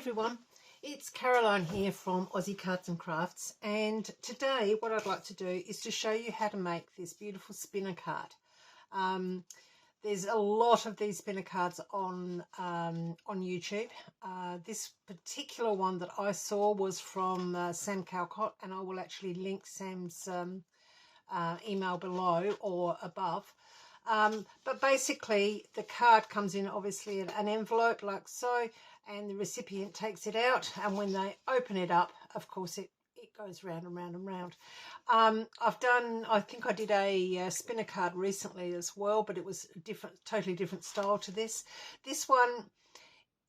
everyone, it's Caroline here from Aussie Cards and Crafts, and today what I'd like to do is to show you how to make this beautiful spinner card. There's a lot of these spinner cards on YouTube. This particular one that I saw was from Sam Calcott, and I will actually link Sam's email below or above. But basically the card comes in obviously in an envelope like so, and the recipient takes it out, and when they open it up, of course it goes round and round and round. I think I did a spinner card recently as well, but it was a totally different style to this. This one,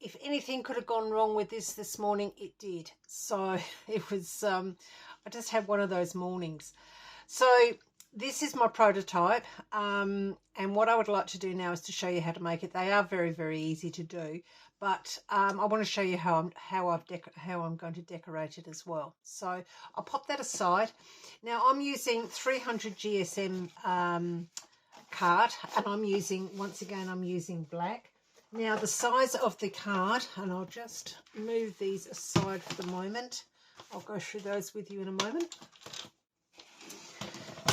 if anything could have gone wrong with this morning, it did. So it was I just had one of those mornings. So this is my prototype, and what I would like to do now is to show you how to make it. They are very, very easy to do, but I want to show you how I'm going to decorate it as well. So I'll pop that aside. Now I'm using 300 GSM card, and I'm using black. Now the size of the card, and I'll just move these aside for the moment. I'll go through those with you in a moment.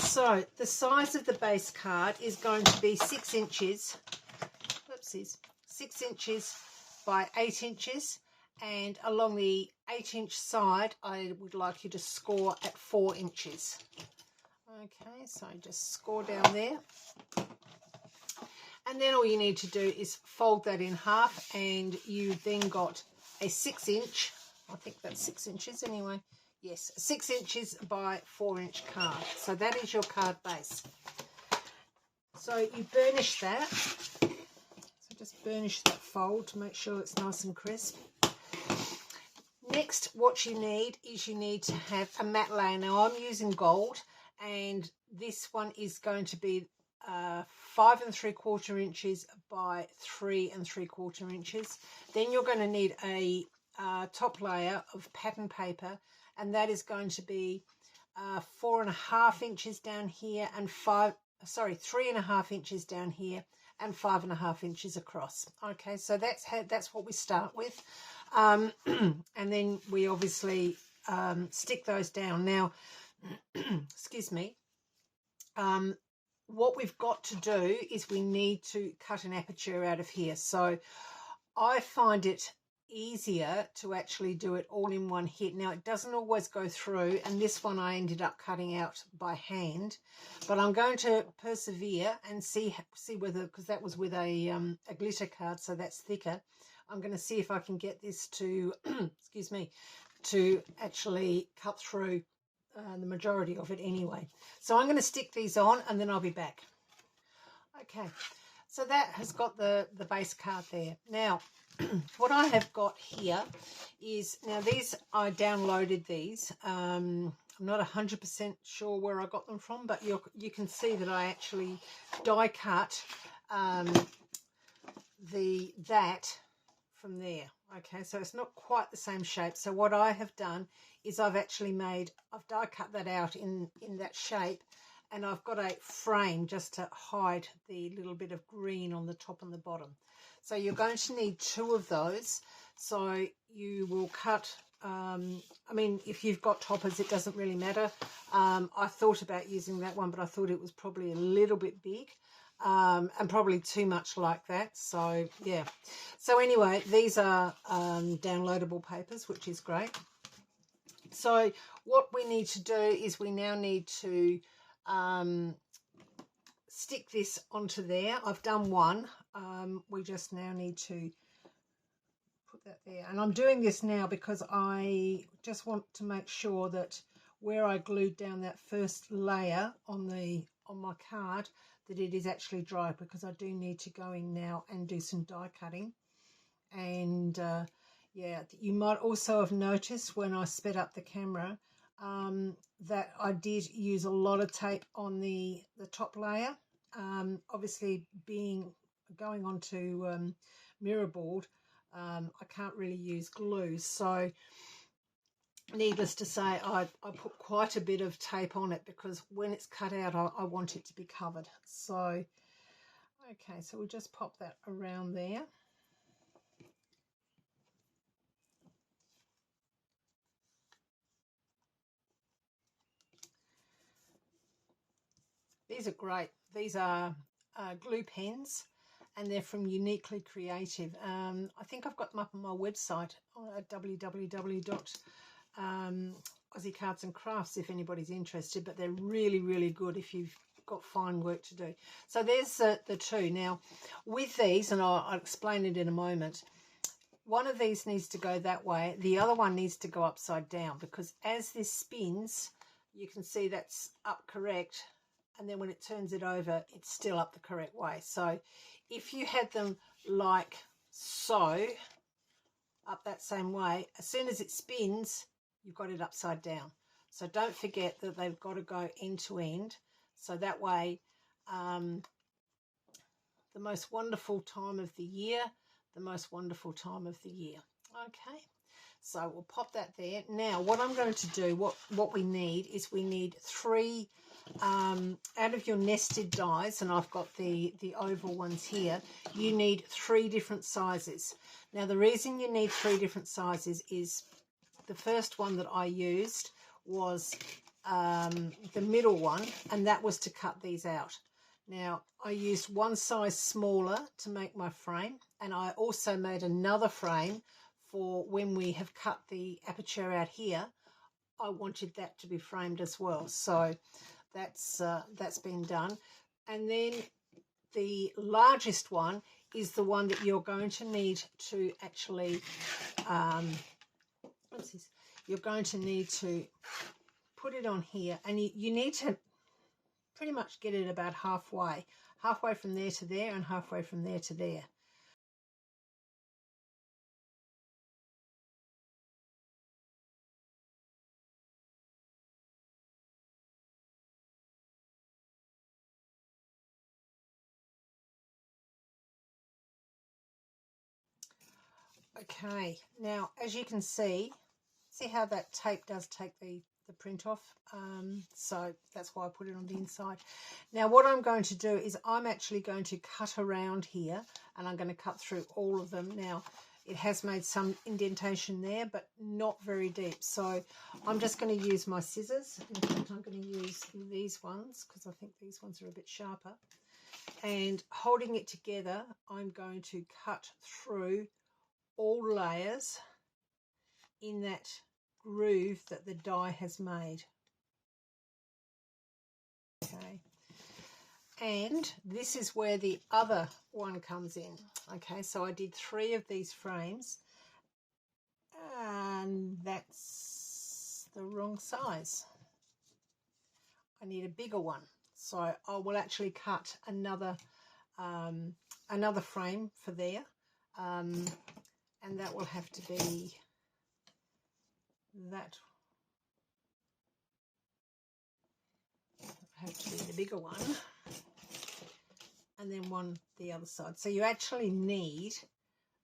So the size of the base card is going to be 6 inches, 6 inches by 8 inches, and along the 8-inch side I would like you to score at 4 inches. Okay, so just score down there, and then all you need to do is fold that in half, and you then got a 6 inch, I think that's 6 inches anyway. Yes, 6 inches by 4 inch card. So that is your card base. So you burnish that. So just burnish that fold to make sure it's nice and crisp. Next, what you need is you need to have a matte layer. Now I'm using gold, and this one is going to be 5 3/4 inches by 3 3/4 inches. Then you're going to need a top layer of pattern paper, and that is going to be 4.5 inches down here and 3.5 inches down here and 5.5 inches across. Okay, so that's what we start with, and then we obviously stick those down. Now, excuse me. What we've got to do is we need to cut an aperture out of here. So I find it easier to actually do it all in one hit. Now it doesn't always go through, and this one I ended up cutting out by hand, but I'm going to persevere and see whether, because that was with a glitter card, so that's thicker. I'm going to see if I can get this to excuse me, to actually cut through the majority of it anyway. So I'm going to stick these on, and then I'll be back. Okay, so that has got the base card there. Now what I have got here is, now these, I downloaded these. I'm not 100% sure where I got them from, but you can see that I actually die cut that from there. Okay, so it's not quite the same shape. So what I have done is I've die cut that out in that shape, and I've got a frame just to hide the little bit of green on the top and the bottom. So you're going to need 2 of those. So you will cut, I mean, if you've got toppers, it doesn't really matter. I thought about using that one, but I thought it was probably a little bit big, and probably too much like that. So yeah. So anyway, these are downloadable papers, which is great. So what we need to do is we now need to stick this onto there. I've done one. We just now need to put that there, and I'm doing this now because I just want to make sure that where I glued down that first layer on my card, that it is actually dry, because I do need to go in now and do some die cutting. And yeah, you might also have noticed when I sped up the camera that I did use a lot of tape on the top layer. Obviously going on to mirror board, I can't really use glue, so needless to say I put quite a bit of tape on it, because when it's cut out I want it to be covered. So okay, so we'll just pop that around there. These are great. These are glue pens, and they're from Uniquely Creative. I think I've got them up on my website at Aussie Cards and Crafts if anybody's interested, but they're really, really good if you've got fine work to do. So there's the two. Now, with these, and I'll explain it in a moment, one of these needs to go that way. The other one needs to go upside down, because as this spins, you can see that's up correct, and then when it turns it over, it's still up the correct way. So if you had them like so, up that same way, as soon as it spins, you've got it upside down. So don't forget that they've got to go end to end. So that way, the most wonderful time of the year, Okay, so we'll pop that there. Now, what I'm going to do, what we need is we need three, out of your nested dies, and I've got the oval ones here, you need 3 different sizes. Now, the reason you need 3 different sizes is the first one that I used was the middle one, and that was to cut these out. Now, I used one size smaller to make my frame, and I also made another frame for when we have cut the aperture out here. I wanted that to be framed as well. So that's been done. And then the largest one is the one that you're going to need to actually, you're going to need to put it on here, and you need to pretty much get it about halfway from there to there and halfway from there to there. Okay, now as you can see how that tape does take the print off, so that's why I put it on the inside. Now what I'm going to do is I'm actually going to cut around here, and I'm going to cut through all of them. Now it has made some indentation there, but not very deep, so I'm just going to use my scissors. In fact, I'm going to use these ones because I think these ones are a bit sharper, and holding it together, I'm going to cut through all layers in that groove that the die has made. Okay, and this is where the other one comes in. Okay, so I did 3 of these frames, and that's the wrong size. I need a bigger one, so I will actually cut another frame for there, and that will have to be the bigger one, and then one the other side. So you actually need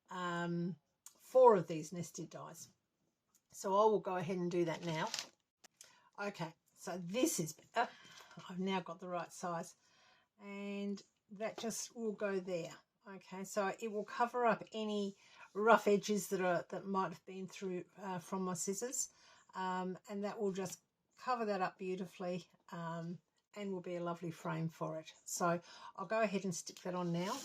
4 of these nested dies. So I will go ahead and do that now. Okay, so this is better. I've now got the right size, and that just will go there. Okay, so it will cover up any rough edges that might have been through from my scissors, and that will just cover that up beautifully, and will be a lovely frame for it. So I'll go ahead and stick that on now.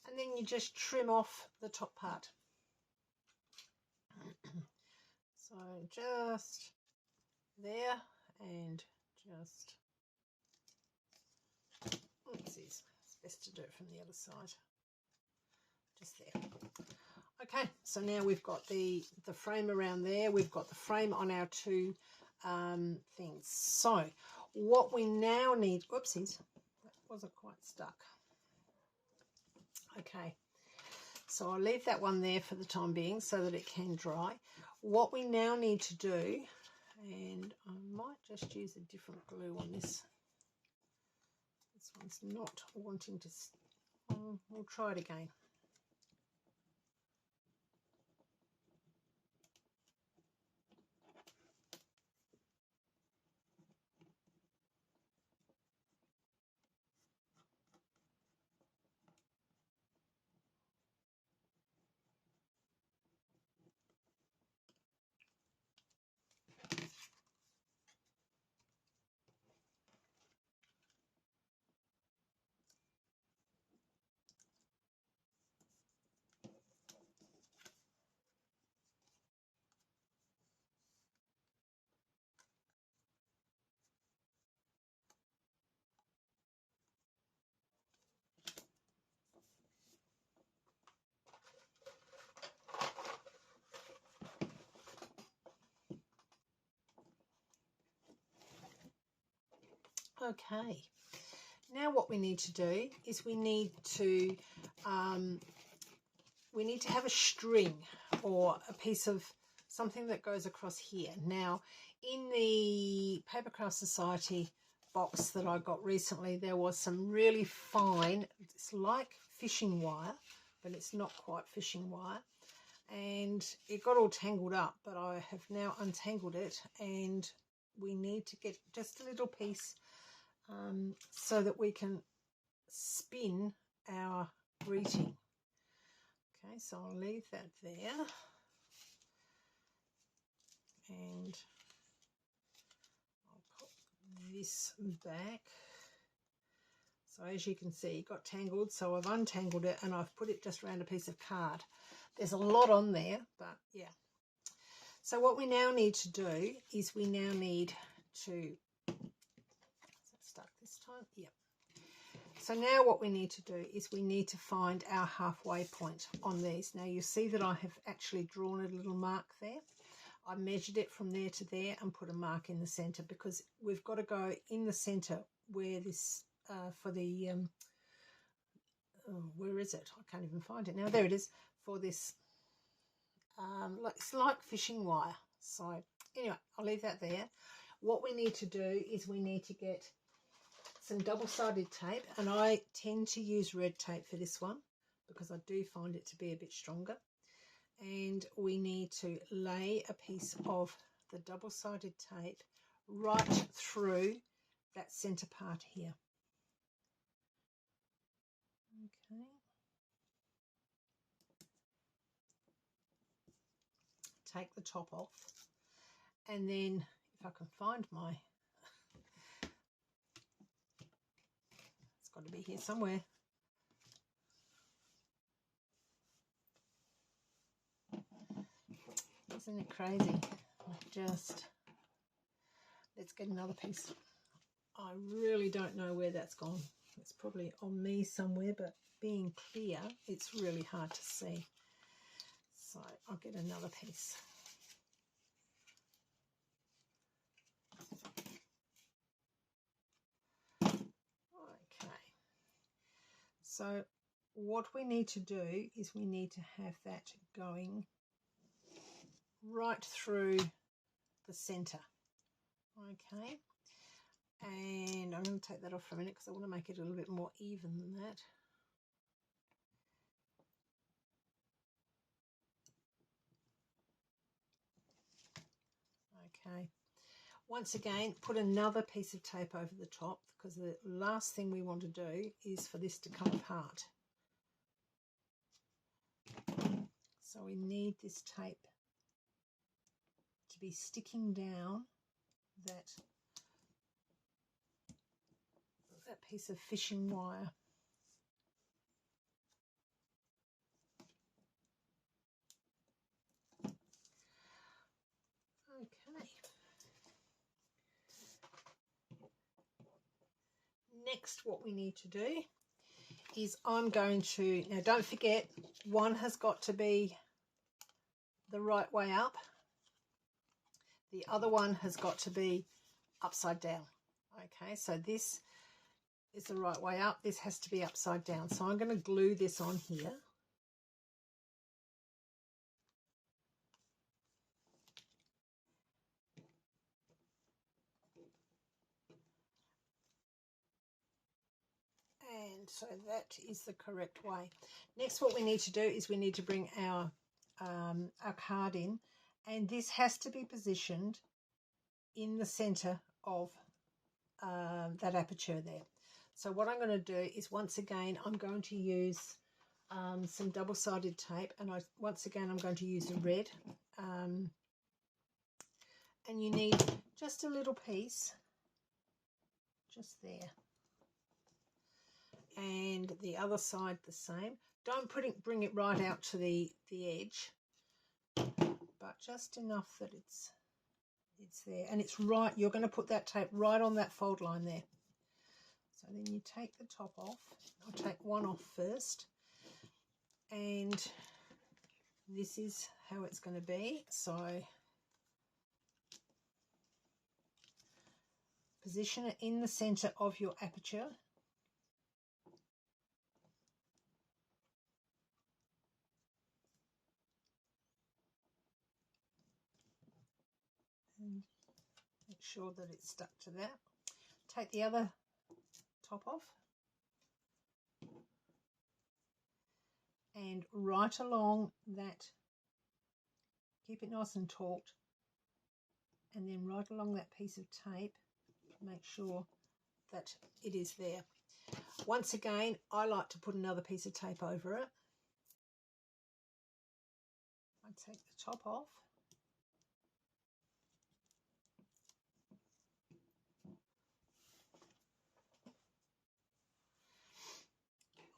And then you just trim off the top part. So just there, and just, it's best to do it from the other side, just there. Okay, so now we've got the frame around there, we've got the frame on our 2 things. So what we now need, whoopsies, that wasn't quite stuck. Okay, so I'll leave that one there for the time being so that it can dry. What we now need to do, and I might just use a different glue on this. This one's not wanting to, we'll try it again. Okay, now what we need to do is we need to have a string or a piece of something that goes across here. Now, in the Papercraft Society box that I got recently, there was some really fine, it's like fishing wire, but it's not quite fishing wire, and it got all tangled up, but I have now untangled it, and we need to get just a little piece so that we can spin our greeting. Okay, so I'll leave that there, and I'll put this back. So as you can see, it got tangled, so I've untangled it and I've put it just around a piece of card. There's a lot on there, but yeah. So what we now need to do is we now need to, is that stuck this time? Yep. So now what we need to do is we need to find our halfway point on these. Now you see that I have actually drawn a little mark there. I measured it from there to there and put a mark in the centre, because we've got to go in the centre where this, for the, where is it? I can't even find it now. There it is, for this, it's like fishing wire. So anyway, I'll leave that there. What we need to do is we need to get some double-sided tape, and I tend to use red tape for this one because I do find it to be a bit stronger. And we need to lay a piece of the double-sided tape right through that centre part here. Okay. Take the top off, and then if I can find my, it's got to be here somewhere. Isn't it crazy? Let's get another piece. I really don't know where that's gone. It's probably on me somewhere, but being clear, it's really hard to see. So I'll get another piece. Okay. So what we need to do is we need to have that going right through the centre. Okay. And I'm going to take that off for a minute because I want to make it a little bit more even than that. Okay. Once again, put another piece of tape over the top, because the last thing we want to do is for this to come apart. So we need this tape to be sticking down that piece of fishing wire. Okay. Next, what we need to do is I'm going to, now don't forget, one has got to be the right way up. The other one has got to be upside down. Okay, so this is the right way up. This has to be upside down. So I'm going to glue this on here. And so that is the correct way. Next, what we need to do is we need to bring our card in, and this has to be positioned in the center of that aperture there. So what I'm going to do is, once again, I'm going to use some double-sided tape, and once again I'm going to use a red, and you need just a little piece just there. And the other side the same. Don't bring it right out to the edge, but just enough that it's there, and it's right. You're going to put that tape right on that fold line there. So then you take the top off. I'll take one off first, and this is how it's going to be. So position it in the center of your aperture. And make sure that it's stuck to that. Take the other top off. And right along that, keep it nice and taut. And then right along that piece of tape, make sure that it is there. Once again, I like to put another piece of tape over it. I take the top off.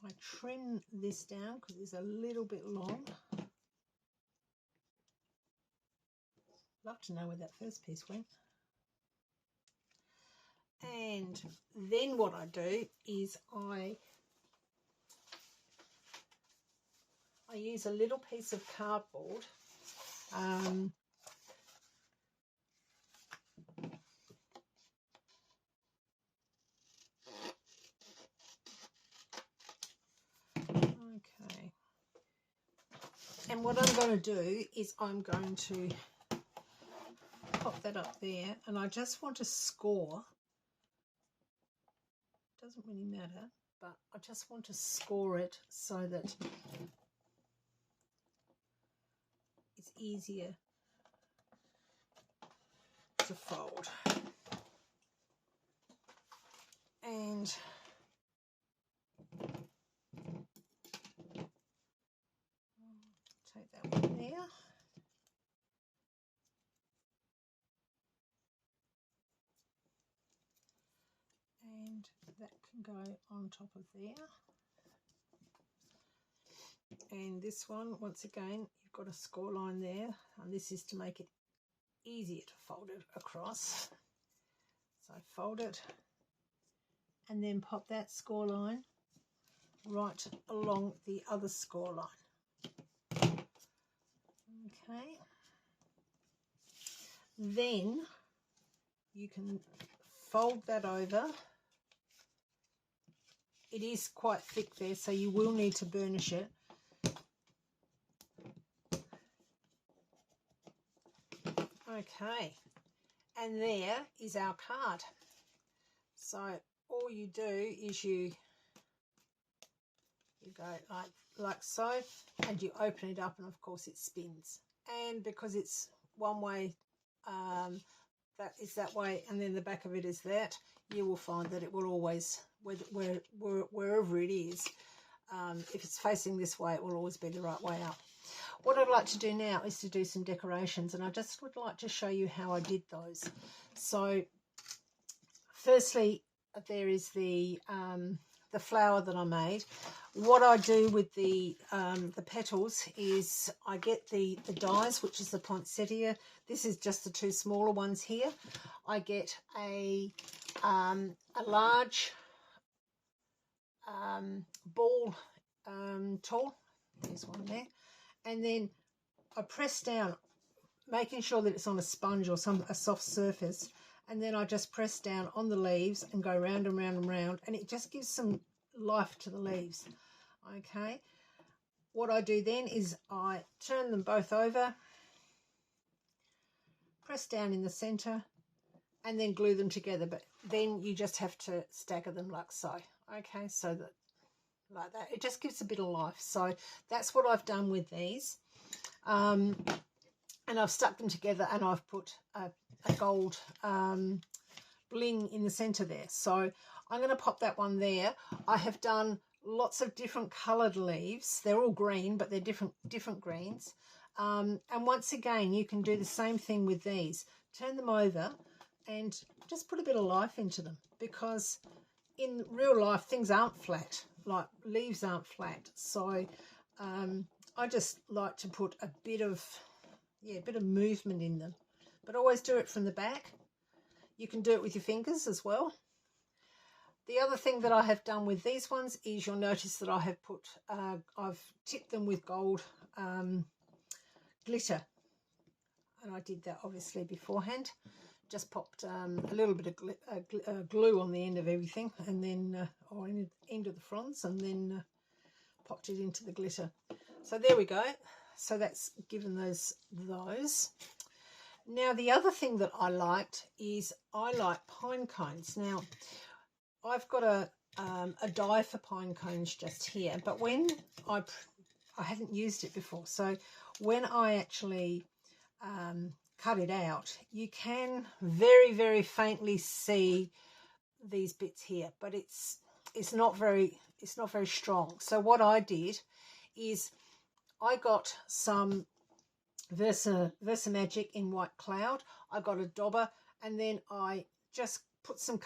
I trim this down because it's a little bit long. Love to know where that first piece went. And then what I do is I use a little piece of cardboard. Okay. And what I'm going to do is I'm going to pop that up there, and I just want to score. Doesn't really matter, but I just want to score it so that it's easier to fold. And take that one there. And that can go on top of there. And this one, once again, you've got a score line there, and this is to make it easier to fold it across. So fold it and then pop that score line right along the other score line. Okay. Then you can fold that over. It is quite thick there, so you will need to burnish it. Okay, and there is our card. So all you do is you go like so, and you open it up, and of course it spins. And because it's one way, that is that way, and then the back of it is that, you will find that it will always, wherever it is, if it's facing this way, it will always be the right way up. What I'd like to do now is to do some decorations, and I just would like to show you how I did those. So firstly, there is the flower that I made. What I do with the petals is I get the dies, which is the poinsettia. This is just the two smaller ones here. I get a large ball tool. There's one there. And then I press down, making sure that it's on a sponge or a soft surface. And then I just press down on the leaves and go round and round and round, and it just gives some life to the leaves. Okay, what I do then is I turn them both over, press down in the center, and then glue them together. But then you just have to stagger them like so. Okay, so that like that, it just gives a bit of life. So that's what I've done with these. And I've stuck them together, and I've put a gold bling in the center there. So I'm going to pop that one there. I have done lots of different colored leaves. They're all green, but they're different greens. And once again, you can do the same thing with these. Turn them over and just put a bit of life into them, because in real life things aren't flat, like leaves aren't flat. So I just like to put a bit of movement in them, but always do it from the back. You can do it with your fingers as well. The other thing that I have done with these ones is you'll notice that I have put, I've tipped them with gold glitter, and I did that obviously beforehand just popped a little bit of glue on the end of everything, and then or end of the fronds, and then popped it into the glitter. So there we go. So that's given those. Now the other thing that I liked is I like pine cones. Now I've got a die for pine cones just here, but when I hadn't used it before, so when I actually cut it out, you can very, very faintly see these bits here, but it's not very strong. So what I did is I got some Versamagic in White Cloud. I got a dauber, and then I just put some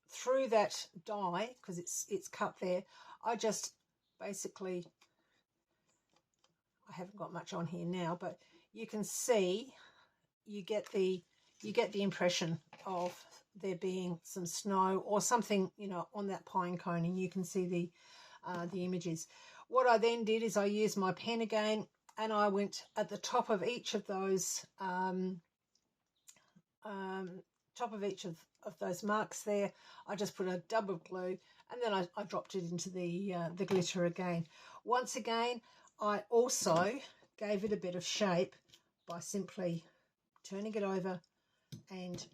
through that die, because it's cut there. I just basically, I haven't got much on here now, but you can see, you get the impression of there being some snow or something, you know, on that pine cone, and you can see the images. What I then did is I used my pen again, and I went at the top of each of those those marks there. I just put a dab of glue, and then I dropped it into the glitter again. Once again, I also gave it a bit of shape by simply turning it over and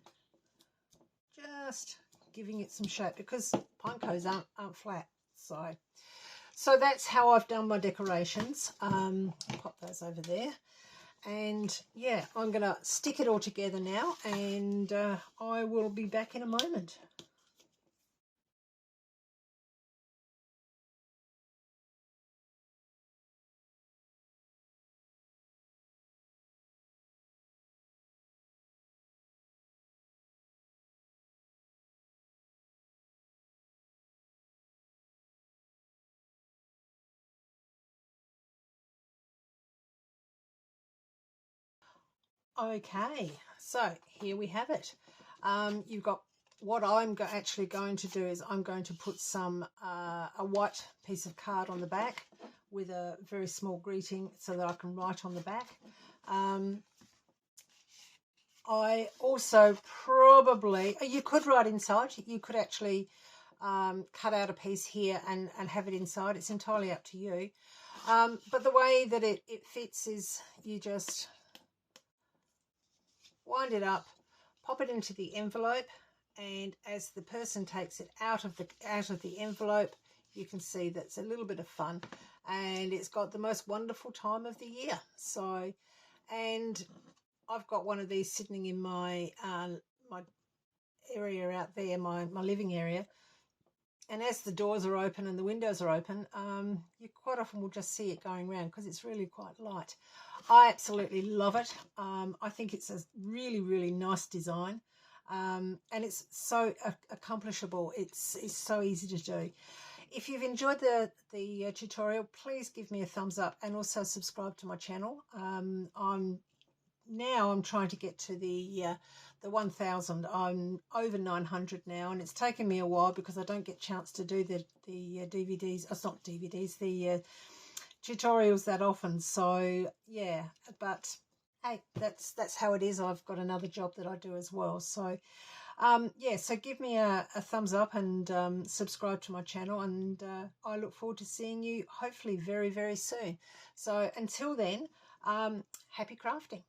just giving it some shape, because pine cones aren't flat. So that's how I've done my decorations. Pop those over there, and yeah, I'm gonna stick it all together now, and I will be back in a moment. Okay, so here we have it. You've got, what I'm actually going to do is I'm going to put some a white piece of card on the back with a very small greeting, so that I can write on the back. I also probably, you could write inside. You could actually cut out a piece here and have it inside. It's entirely up to you. But the way that it fits is you just wind it up, pop it into the envelope, and as the person takes it out of the envelope, you can see that's a little bit of fun, and it's got the most wonderful time of the year. So, and I've got one of these sitting in my my area out there, my living area, and as the doors are open and the windows are open, you quite often will just see it going around, because it's really quite light. I absolutely love it. I think it's a really, really nice design, and it's so accomplishable. It's so easy to do. If you've enjoyed the tutorial, please give me a thumbs up, and also subscribe to my channel. I'm trying to get to the 1,000. I'm over 900 now, and it's taken me a while because I don't get a chance to do the DVDs. It's not DVDs, the tutorials that often. So yeah, but hey, that's how it is. I've got another job that I do as well. So yeah, so give me a thumbs up, and subscribe to my channel, and I look forward to seeing you hopefully very, very soon. So until then, happy crafting.